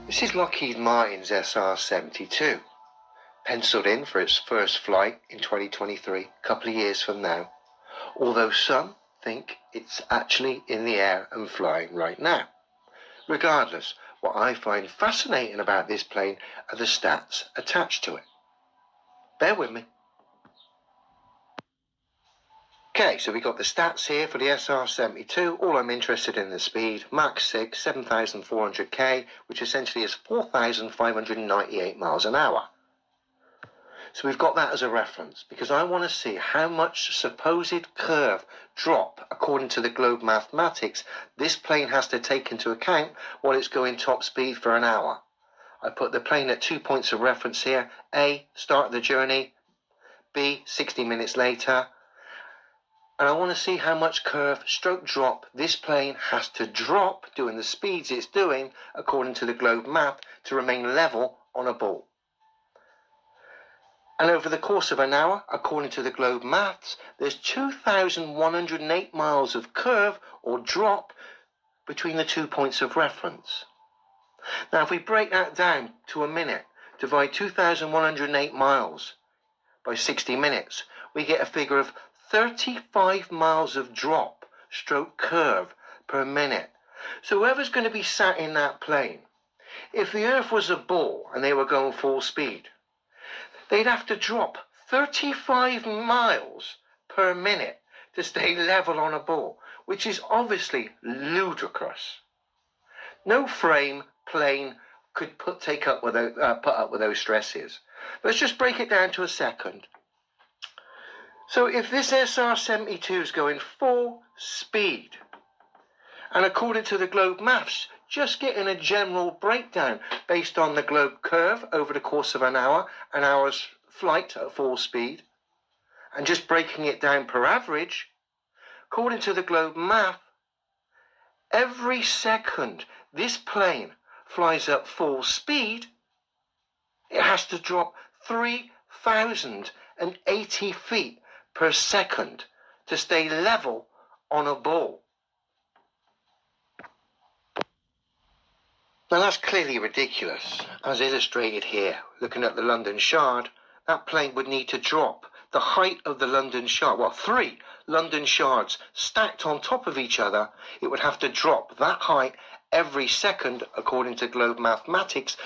This is Lockheed Martin's SR-72, penciled in for its first flight in 2023, a couple of years from now, although some think it's actually in the air and flying right now. Regardless, what I find fascinating about this plane are the stats attached to it. Bear with me. Okay, so we got the stats here for the SR-72. All I'm interested in is the speed, Mach 6, 7,400 k, which essentially is 4,598 miles an hour. So we've got that as a reference, because I want to see how much supposed curve drop, according to the globe mathematics, this plane has to take into account while it's going top speed for an hour. I put the plane at 2 points of reference here. A, start of the journey. B, 60 minutes later. And I want to see how much curve stroke drop this plane has to drop doing the speeds it's doing according to the globe map to remain level on a ball. And over the course of an hour, according to the globe maths, there's 2,108 miles of curve or drop between the 2 points of reference. Now, if we break that down to a minute, divide 2,108 miles by 60 minutes, we get a figure of 35 miles of drop stroke curve per minute. So whoever's going to be sat in that plane, if the Earth was a ball and they were going full speed, they'd have to drop 35 miles per minute to stay level on a ball, which is obviously ludicrous. No plane could put up with those stresses. Let's just break it down to a second. So if this SR-72 is going full speed, and according to the globe maths, just getting a general breakdown based on the globe curve over the course of an hour's flight at full speed, and just breaking it down per average, according to the globe math, every second this plane flies at full speed, it has to drop 3,080 feet per second to stay level on a ball. Now that's clearly ridiculous, as illustrated here. Looking at the London Shard, that plane would need to drop the height of the London Shard, 3 London Shards stacked on top of each other. It would have to drop that height every second, according to globe mathematics,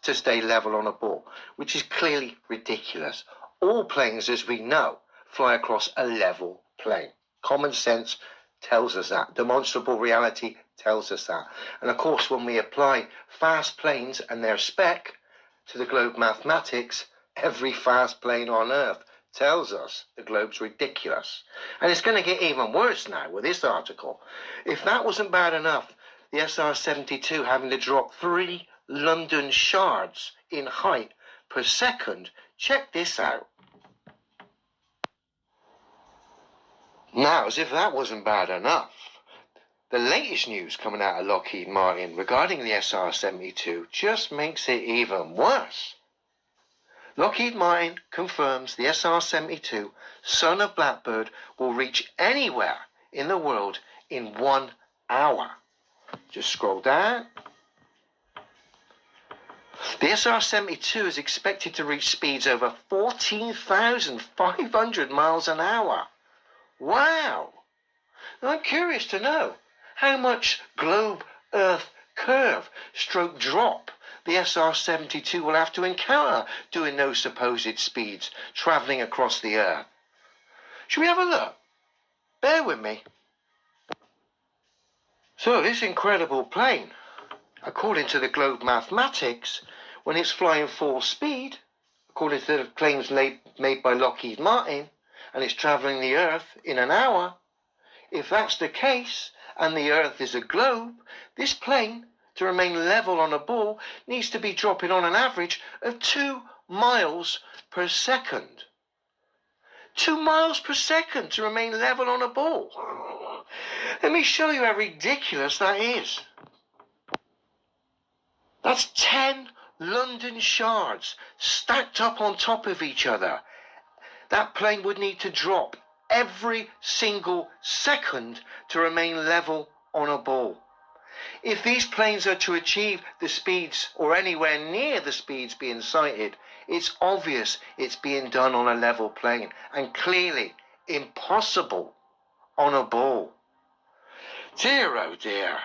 to stay level on a ball, which is clearly ridiculous. All planes, as we know, fly across a level plane. Common sense tells us that. Demonstrable reality tells us that. And of course, when we apply fast planes and their spec to the globe mathematics, every fast plane on Earth tells us the globe's ridiculous. And it's going to get even worse now with this article. If that wasn't bad enough, the SR-72 having to drop 3 London Shards in height per second, check this out. Now, as if that wasn't bad enough, the latest news coming out of Lockheed Martin regarding the SR-72 just makes it even worse. Lockheed Martin confirms the SR-72, son of Blackbird, will reach anywhere in the world in 1 hour. Just scroll down. The SR-72 is expected to reach speeds over 14,500 miles an hour. Wow! I'm curious to know how much globe Earth curve stroke drop the SR-72 will have to encounter doing those supposed speeds travelling across the Earth. Should we have a look? Bear with me. So this incredible plane, according to the globe mathematics, when it's flying full speed, according to the claims made by Lockheed Martin, and it's travelling the Earth in an hour, if that's the case, and the Earth is a globe, this plane, to remain level on a ball, needs to be dropping on an average of 2 miles per second. 2 miles per second to remain level on a ball. Let me show you how ridiculous that is. That's 10 London Shards stacked up on top of each other. That plane would need to drop every single second to remain level on a ball. If these planes are to achieve the speeds or anywhere near the speeds being cited, it's obvious it's being done on a level plane and clearly impossible on a ball. Dear, oh dear.